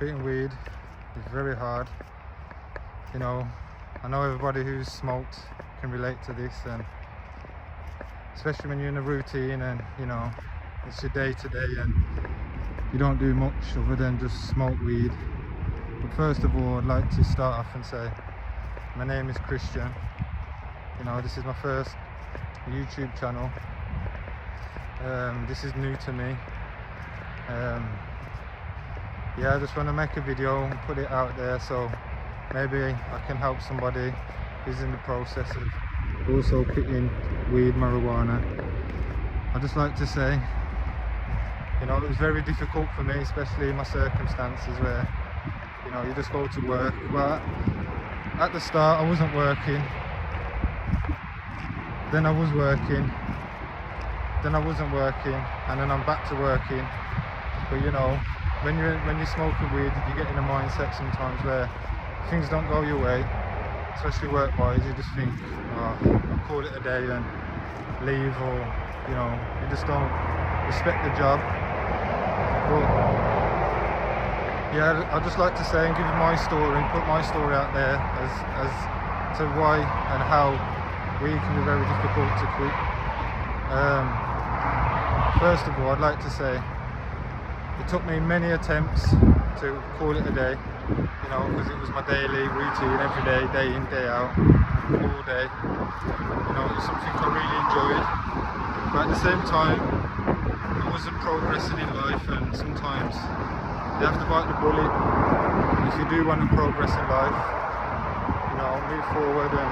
Quitting weed is very hard. You know, I know everybody who's smoked can relate to this, and especially when you're in a routine and you know it's your day to day and you don't do much other than just smoke weed. But first of all, I'd like to start off and say my name is Christian. You know, this is my first YouTube channel. This is new to me. Yeah, I just want to make a video and put it out there so maybe I can help somebody who's in the process of also quitting weed, marijuana. I'd just like to say, you know, it was very difficult for me, especially in my circumstances where, you know, you just go to work. Well, at the start I wasn't working, then I was working, then I wasn't working, and then I'm back to working. But you know, when you're smoking weed, you get in a mindset sometimes where things don't go your way, especially work-wise. You just think, oh, I'll call it a day and leave, or you know, you just don't respect the job. But yeah, I'd just like to say and give my story and put my story out there as to why and how weed can be very difficult to quit. First of all, I'd like to say it took me many attempts to call it a day, you know, because it was my daily routine, every day, day in, day out, all day. You know, it was something I really enjoyed, but at the same time, I wasn't progressing in life, and sometimes you have to bite the bullet. If you do want to progress in life, you know, move forward and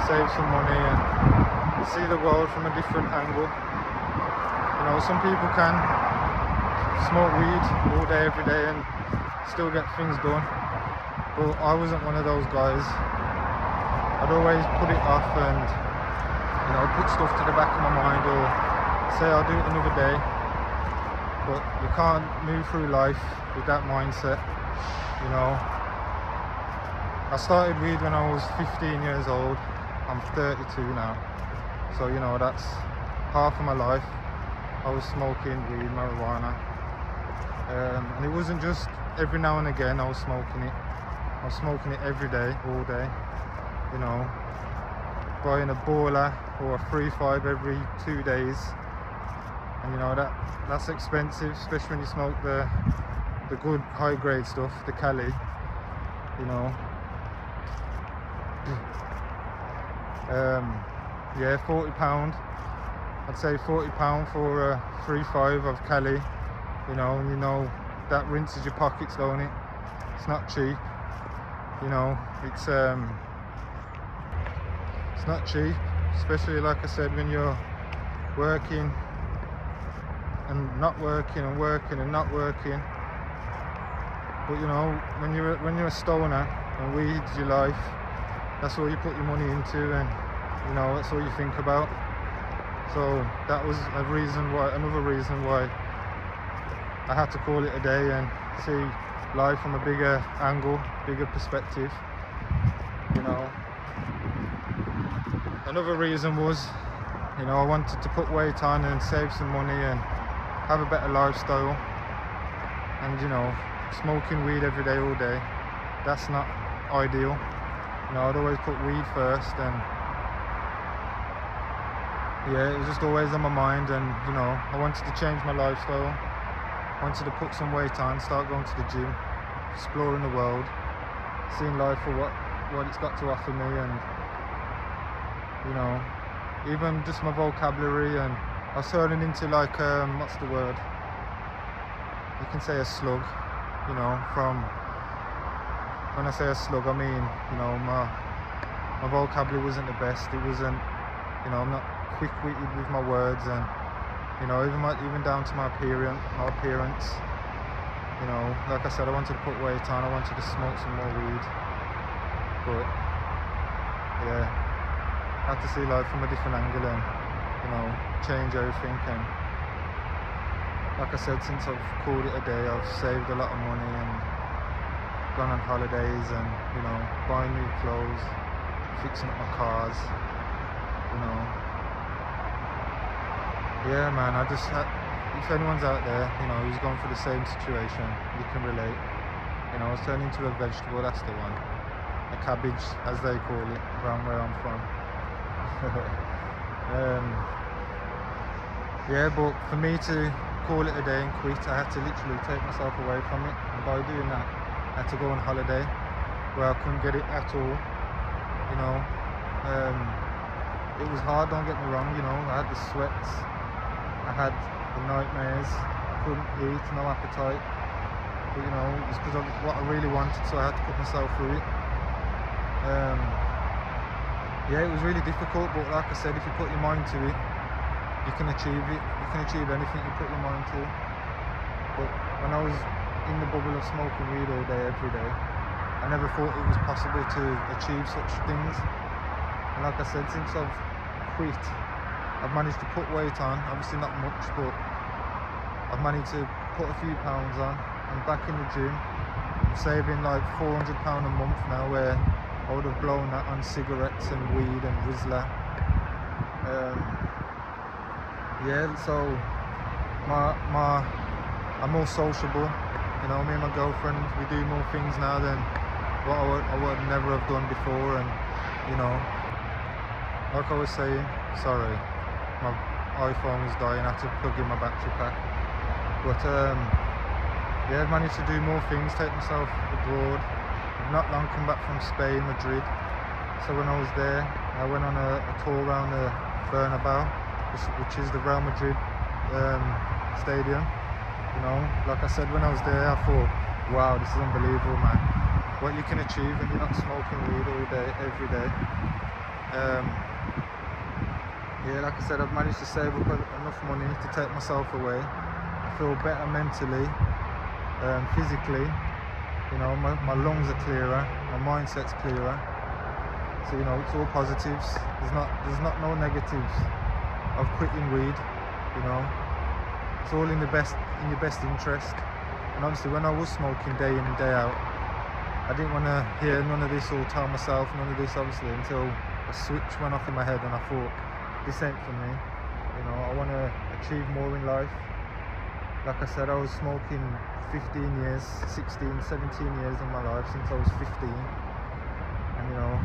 save some money and see the world from a different angle. You know, some people can smoke weed all day, every day, and still get things done. But I wasn't one of those guys. I'd always put it off and, you know, put stuff to the back of my mind, or say I'll do it another day. But you can't move through life with that mindset, you know. I started weed when I was 15 years old. I'm 32 now. So, you know, that's half of my life. I was smoking weed, marijuana. And it wasn't just every now and again I was smoking it. I was smoking it every day, all day. You know, buying a baller or a 3-5 every 2 days. And you know, that's expensive, especially when you smoke the good high grade stuff, the Cali. You know. Yeah, £40. I'd say £40 for a 3-5 of Cali. You know that rinses your pockets, don't it? It's not cheap. You know, it's not cheap, especially like I said, when you're working and not working and working and not working. But you know, when you're a stoner and weed's your life, that's all you put your money into, and you know, that's all you think about. So that was another reason why I had to call it a day and see life from a bigger angle, bigger perspective. You know, another reason was, you know, I wanted to put weight on and save some money and have a better lifestyle. And you know, smoking weed every day, all day, that's not ideal. You know, I'd always put weed first, and yeah, it was just always on my mind. And you know, I wanted to change my lifestyle. I wanted to put some weight on, start going to the gym, exploring the world, seeing life for what it's got to offer me, and you know, even just my vocabulary. And I was turning into like what's the word? You can say a slug. You know, from when I say a slug, I mean, you know, my vocabulary wasn't the best. It wasn't, you know, I'm not quick-witted with my words, and you know, even down to my appearance. You know, like I said, I wanted to put weight on. I wanted to smoke some more weed. But yeah, I had to see life from a different angle and, you know, change everything. And like I said, since I've called it a day, I've saved a lot of money and gone on holidays and, you know, buying new clothes, fixing up my cars, you know. Yeah, man, if anyone's out there, you know, who's going through the same situation, you can relate. You know, I was turned into a vegetable, that's the one. A cabbage, as they call it, around where I'm from. Yeah, but for me to call it a day and quit, I had to literally take myself away from it. And by doing that, I had to go on holiday where I couldn't get it at all. You know, it was hard, don't get me wrong, you know, I had the sweats, I had the nightmares, I couldn't eat, no appetite. But you know, it's because of what I really wanted, so I had to put myself through it. Yeah, it was really difficult, but like I said, if you put your mind to it, you can achieve it. You can achieve anything you put your mind to. But when I was in the bubble of smoking weed all day, every day, I never thought it was possible to achieve such things. And like I said, since I've quit, I've managed to put weight on. Obviously not much, but I've managed to put a few pounds on. I'm back in the gym. I'm saving like £400 a month now, where I would have blown that on cigarettes and weed and Rizla. Yeah, so I'm more sociable. You know, me and my girlfriend, we do more things now than what I would never have done before. And you know, like I was saying, sorry, my iPhone was dying. I had to plug in my battery pack. But yeah, I've managed to do more things, take myself abroad. I've not long come back from Spain, Madrid. So when I was there, I went on a tour around the Bernabeu, which is the Real Madrid stadium. You know, like I said, when I was there, I thought, wow, this is unbelievable, man. What you can achieve when you're not smoking weed all day, every day. Yeah, like I said, I've managed to save up enough money to take myself away. I feel better mentally, physically. You know, my lungs are clearer, my mindset's clearer. So you know, it's all positives. There's not no negatives of quitting weed. You know, it's all in your best interest. And obviously, when I was smoking day in and day out, I didn't want to hear none of this or tell myself none of this, obviously, until a switch went off in my head and I thought, this ain't for me. You know, I want to achieve more in life. Like I said, I was smoking 15 years, 16, 17 years of my life since I was 15. And you know,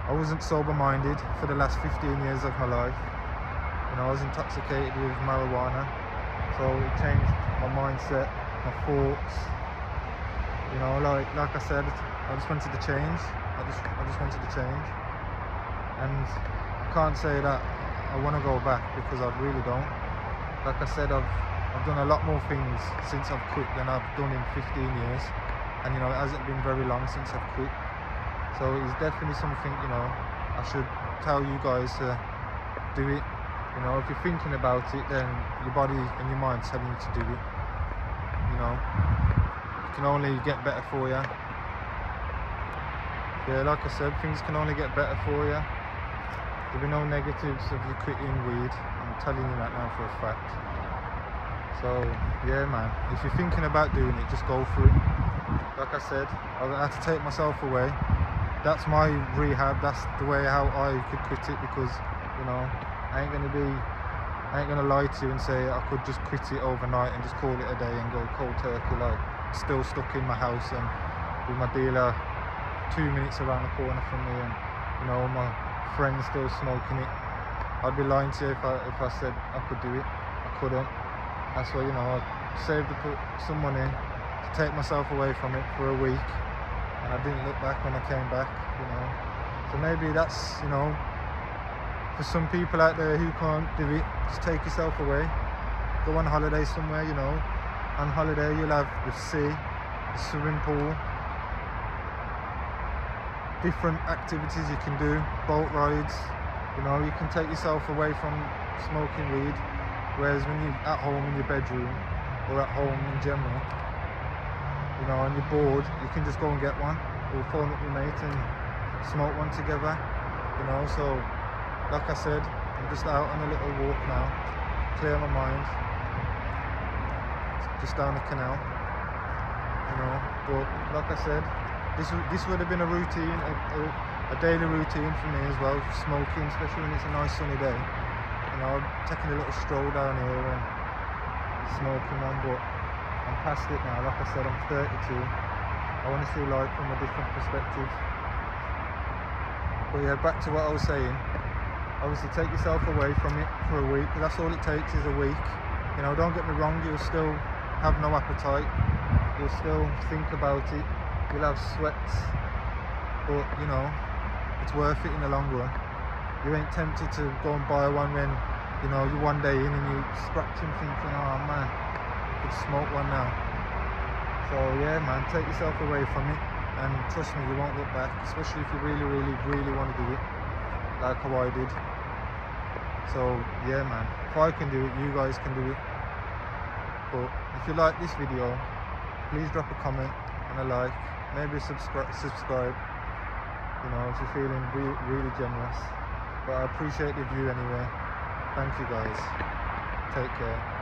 I wasn't sober-minded for the last 15 years of my life. You know, I was intoxicated with marijuana, so it changed my mindset, my thoughts. You know, like I said, I just wanted to change. I just wanted to change, and I can't say that I want to go back, because I really don't. Like I said, I've done a lot more things since I've quit than I've done in 15 years, and you know, it hasn't been very long since I've quit. So it's definitely something, you know, I should tell you guys to do it. You know, if you're thinking about it, then your body and your mind's telling you to do it. You know, it can only get better for you. Yeah, like I said, things can only get better for you. There'll be no negatives of you quitting weed. I'm telling you that now for a fact. So yeah, man, if you're thinking about doing it, just go for it. Like I said, I had to take myself away. That's my rehab. That's the way how I could quit it, because you know, I ain't gonna lie to you and say I could just quit it overnight and just call it a day and go cold turkey, like still stuck in my house and with my dealer 2 minutes around the corner from me, and you know, my friends still smoking it. I'd be lying to you if I said I could do it. I couldn't. That's why, you know, I saved some money to take myself away from it for a week, and I didn't look back when I came back. You know, so maybe that's, you know, for some people out there who can't do it, just take yourself away, go on holiday somewhere. You know, on holiday you'll have the sea, the swimming pool, different activities you can do, boat rides. You know, you can take yourself away from smoking weed, whereas when you're at home in your bedroom or at home in general, you know, and you're bored, you can just go and get one or phone up your mate and smoke one together. You know, so like I said, I'm just out on a little walk now, clear my mind, just down the canal. You know, but like I said, this would have been a routine, a daily routine for me as well, smoking, especially when it's a nice sunny day. You know, taking a little stroll down here and smoking one, but I'm past it now. Like I said, I'm 32. I want to see life from a different perspective. But yeah, back to what I was saying. Obviously take yourself away from it for a week, because that's all it takes is a week. You know, don't get me wrong, you'll still have no appetite, you'll still think about it, you'll have sweats, but you know, it's worth it in the long run. You ain't tempted to go and buy one when, you know, you're one day in and you're scratching thinking, oh man, I could smoke one now. So yeah man, take yourself away from it, and trust me, you won't look back, especially if you really want to do it, like how I did. So yeah man, if I can do it, you guys can do it. But if you like this video, please drop a comment and a like, maybe subscribe, you know, if you're feeling really generous. But I appreciate the view anyway. Thank you guys. Take care.